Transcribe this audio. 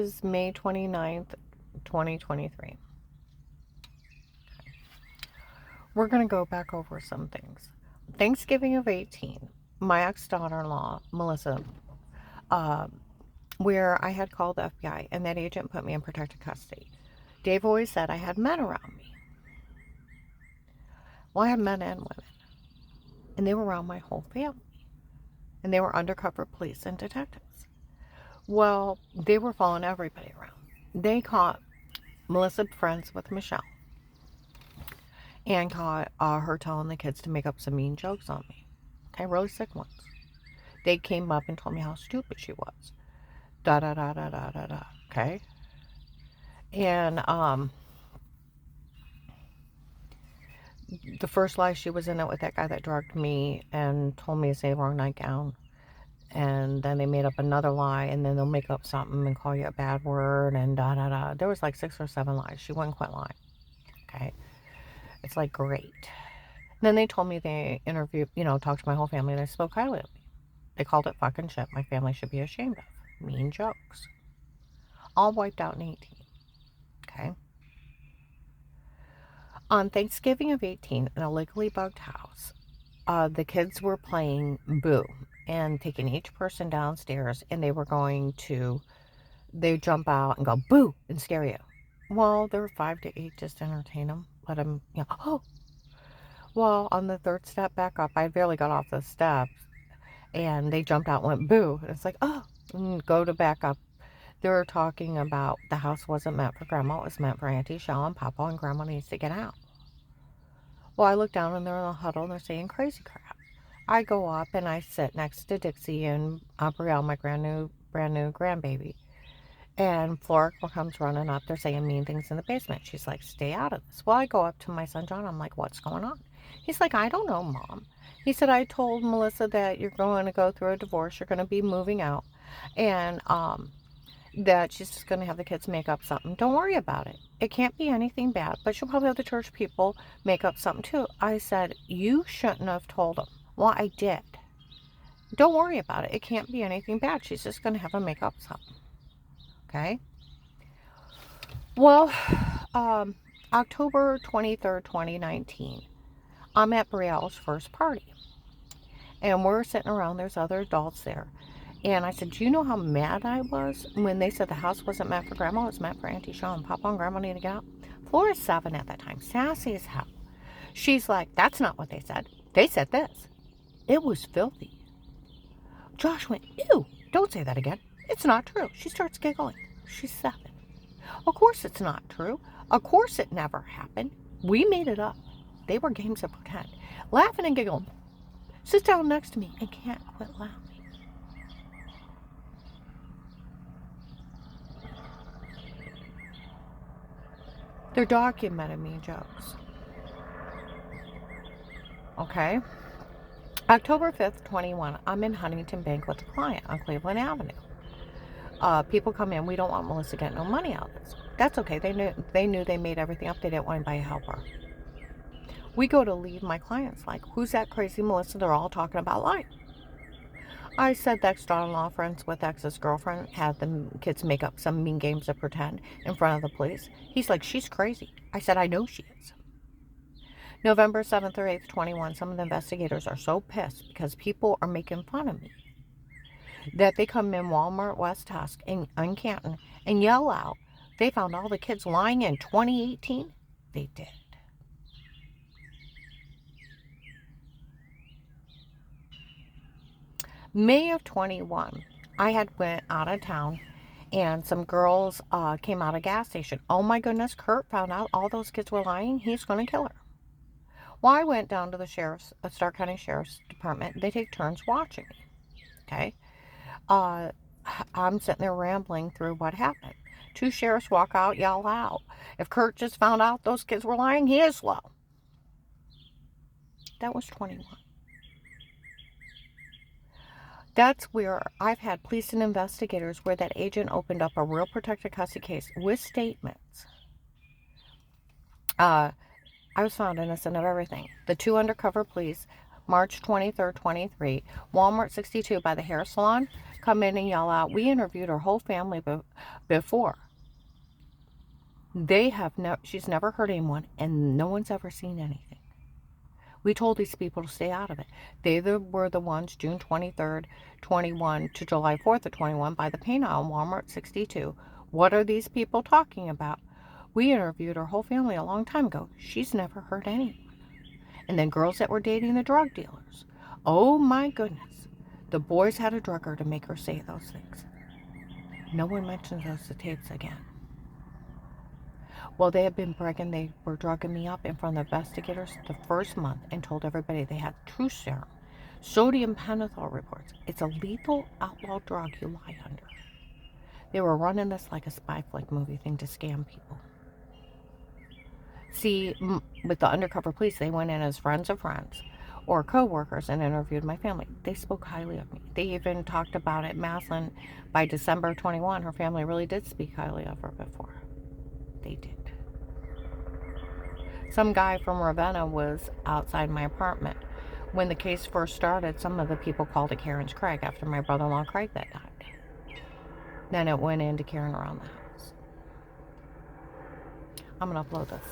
is May 29th, 2023. We're going to go back over some things. Thanksgiving of 18, my ex-daughter-in-law, Melissa, where I had called the FBI and that agent put me in protective custody. Dave always said I had men around me. Well, I had men and women. And they were around my whole family. And they were undercover police and detectives. Well, they were following everybody around. They caught Melissa friends with Michelle and caught her telling the kids to make up some mean jokes on me. Okay, really sick ones. They came up and told me how stupid she was. Da da da da da da da. Okay? And the first lie, she was in it with that guy that drugged me and told me to say the wrong nightgown. And then they made up another lie, and then they'll make up something and call you a bad word and da da da. There was like 6 or 7 lies. She wouldn't quit lying. Okay? It's like, great. And then they told me they interviewed, talked to my whole family, and they spoke highly of me. They called it fucking shit my family should be ashamed of. Mean jokes. All wiped out in 18. Okay? On Thanksgiving of 18, in a legally bugged house, the kids were playing Boo and taking each person downstairs, and they jump out and go Boo and scare you. Well, there were 5 to 8, just entertain them. Let them, oh. Well, on the 3rd step back up, I barely got off the steps, and they jumped out and went Boo. And it's like, oh, and go to back up. They were talking about the house wasn't meant for Grandma. It was meant for Auntie Shell and Papa, and Grandma needs to get out. Well, I look down, and they're in a huddle, and they're saying crazy crap. I go up, and I sit next to Dixie and Brielle, my brand new grandbaby. And Flora comes running up. They're saying mean things in the basement. She's like, stay out of this. Well, I go up to my son, John. I'm like, what's going on? He's like, I don't know, Mom. He said, I told Melissa that you're going to go through a divorce. You're going to be moving out. And that she's just going to have the kids make up something. Don't worry about it. It can't be anything bad. But she'll probably have the church people make up something too. I said, you shouldn't have told them. Well, I did. Don't worry about it. It can't be anything bad. She's just going to have them make up something. Okay? Well, October 23rd, 2019, I'm at Brielle's first party. And we're sitting around. There's other adults there. And I said, do you know how mad I was when they said the house wasn't meant for Grandma? It was meant for Auntie Shaw and Papa, and Grandma needed to get out. Flora's 7 at that time. Sassy as hell. She's like, that's not what they said. They said this. It was filthy. Josh went, ew, don't say that again. It's not true. She starts giggling. She's 7. Of course it's not true. Of course it never happened. We made it up. They were games of pretend. Laughing and giggling. Sits down next to me and can't quit laughing. They're documenting me jokes. Okay? October 5th, 21, I'm in Huntington Bank with a client on Cleveland Avenue. People come in, we don't want Melissa getting no money out of this. That's okay. They knew they made everything up. They didn't want anybody to help her. We go to leave. My client's like, who's that crazy Melissa? They're all talking about life. I said the ex-daughter-in-law friends with ex's girlfriend had the kids make up some mean games of pretend in front of the police. He's like, she's crazy. I said, I know she is. November 7th or 8th, 21, some of the investigators are so pissed because people are making fun of me that they come in Walmart West Tusk in Canton and yell out, they found all the kids lying in 2018. They did. May of 21, I had went out of town and some girls came out of a gas station. Oh my goodness, Kurt found out all those kids were lying. He's going to kill her. Well, I went down to the Stark County Sheriff's Department. They take turns watching me. Okay? I'm sitting there rambling through what happened. 2 sheriffs walk out, yell out. If Kurt just found out those kids were lying, he is slow. That was 21. That's where I've had police and investigators where that agent opened up a real protected custody case with statements. I was found innocent of everything. The 2 undercover police, March 23rd, 23, Walmart 62 by the hair salon, come in and yell out. We interviewed her whole family before. She's never hurt anyone, and no one's ever seen anything. We told these people to stay out of it. They were the ones, June 23rd, 21 to July 4th of 21, by the paint aisle in Walmart 62. What are these people talking about? We interviewed her whole family a long time ago. She's never hurt anyone. And then girls that were dating the drug dealers. Oh my goodness. The boys had a drugger to make her say those things. No one mentions those tapes again. Well, they had been bragging they were drugging me up in front of the investigators the first month and told everybody they had truth serum, sodium pentothal reports. It's a lethal outlaw drug you lie under. They were running this like a spy flick movie thing to scam people. See, with the undercover police, they went in as friends of friends or co-workers and interviewed my family. They spoke highly of me. They even talked about it. Maslin, by December 21, her family really did speak highly of her before. They did. Some guy from Ravenna was outside my apartment. When the case first started, some of the people called it Karen's Craig after my brother-in-law Craig that died. Then it went into Karen around the house. I'm going to upload this.